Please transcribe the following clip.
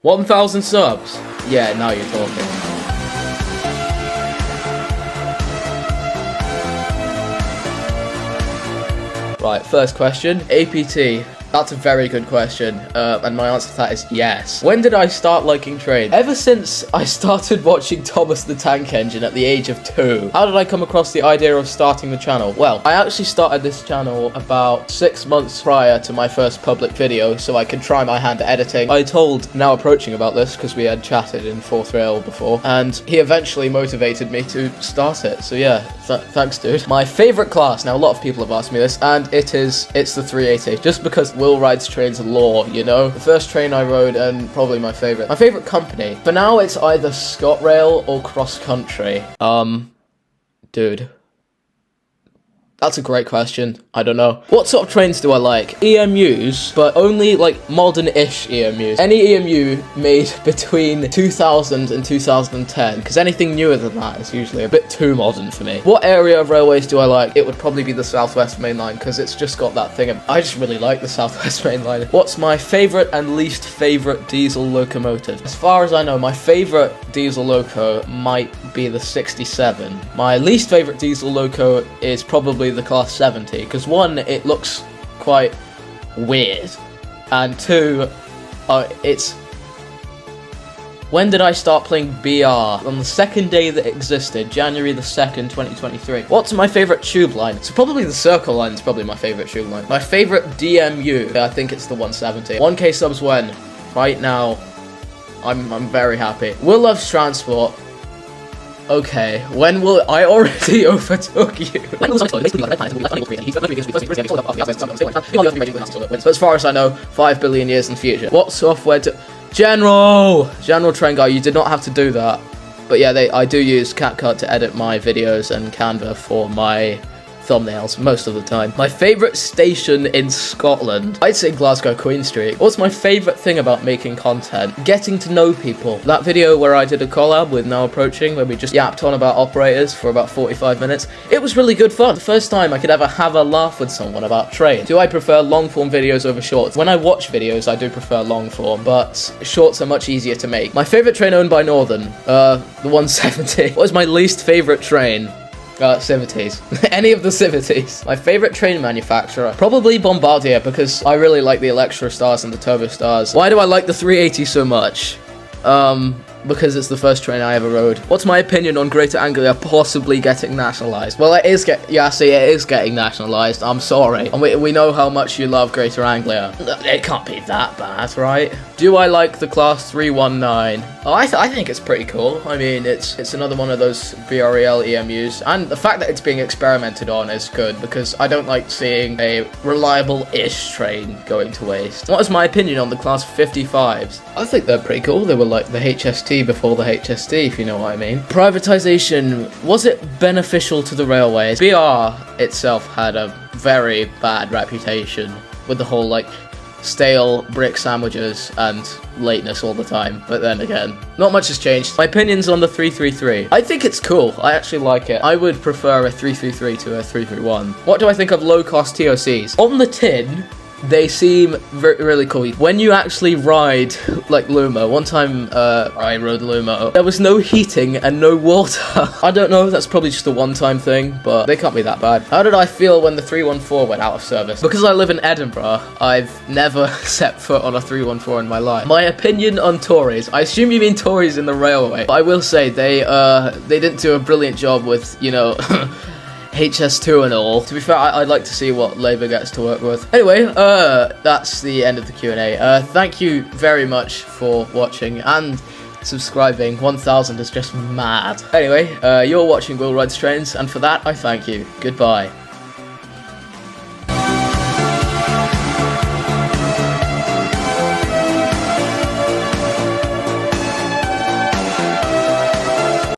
1,000 subs. Yeah, now you're talking. Right, first question. APT. That's a very good question, and my answer to that is yes. When did I start liking trains? Ever since I started watching Thomas the Tank Engine at the age of 2. How did I come across the idea of starting the channel? Well, I actually started this channel about 6 months prior to my first public video, so I could try my hand at editing. I told Now Approaching about this, because we had chatted in 4th Rail before, and he eventually motivated me to start it, so yeah, thanks dude. My favourite class, now a lot of people have asked me this, and it's the 380, just because Will rides trains lore, you know? The first train I rode, and probably my favourite. My favourite company. For now, it's either ScotRail or Cross Country. Dude. That's a great question. I don't know. What sort of trains do I like? EMUs, but only like modern-ish EMUs. Any EMU made between 2000 and 2010, because anything newer than that is usually a bit too modern for me. What area of railways do I like? It would probably be the South West Main Line, because it's just got that thing. I just really like the South West Main Line. What's my favourite and least favourite diesel locomotive? As far as I know, my favourite diesel loco might be the 67. My least favourite diesel loco is probably the Class 70, because 1, it looks quite weird, and 2, it's... When did I start playing BR? On the second day that it existed, January the 2nd, 2023. What's my favourite tube line? So probably the Circle line is probably my favourite tube line. My favourite DMU, I think it's the 170. 1k subs when? Right now, I'm very happy. Will Loves Transport. Okay, when will I already overtook you? But as far as I know, 5 billion years in the future. What software do... General Train Guy, you did not have to do that. But yeah, I do use CapCut to edit my videos and Canva for my thumbnails most of the time. My favourite station in Scotland, I'd say Glasgow Queen Street. What's my favourite thing about making content? Getting to know people. That video where I did a collab with Now Approaching, where we just yapped on about operators for about 45 minutes, it was really good fun. The first time I could ever have a laugh with someone about trains. Do I prefer long form videos over shorts? When I watch videos, I do prefer long form, but shorts are much easier to make. My favourite train owned by Northern, the 170. What is my least favourite train? Civities. Any of the Civities. My favourite train manufacturer, probably Bombardier, because I really like the Electra Stars and the Turbo Stars. Why do I like the 380 so much? Because it's the first train I ever rode. What's my opinion on Greater Anglia possibly getting nationalised? Well, it is getting nationalised. I'm sorry. And we know how much you love Greater Anglia. It can't be that bad, right? Do I like the Class 319? Oh, I think it's pretty cool. I mean, it's another one of those BREL EMUs, and the fact that it's being experimented on is good, because I don't like seeing a reliable-ish train going to waste. What is my opinion on the Class 55s? I think they're pretty cool. They were like the HST before the HSD, if you know what I mean. Privatisation, was it beneficial to the railways? BR itself had a very bad reputation with the whole, like, stale brick sandwiches and lateness all the time, but then again, not much has changed. My opinions on the 333. I think it's cool. I actually like it. I would prefer a 333 to a 331. What do I think of low-cost TOCs? On the tin, they seem really cool. When you actually ride, like, Lumo, one time I rode Lumo, there was no heating and no water. I don't know, that's probably just a one-time thing, but they can't be that bad. How did I feel when the 314 went out of service? Because I live in Edinburgh, I've never set foot on a 314 in my life. My opinion on Tories. I assume you mean Tories in the railway. But I will say, they didn't do a brilliant job with, you know... HS2 and all. To be fair, I'd like to see what Labour gets to work with. Anyway, that's the end of the Q&A. Thank you very much for watching and subscribing. 1,000 is just mad. Anyway, you're watching Will Rides Trains, and for that, I thank you. Goodbye.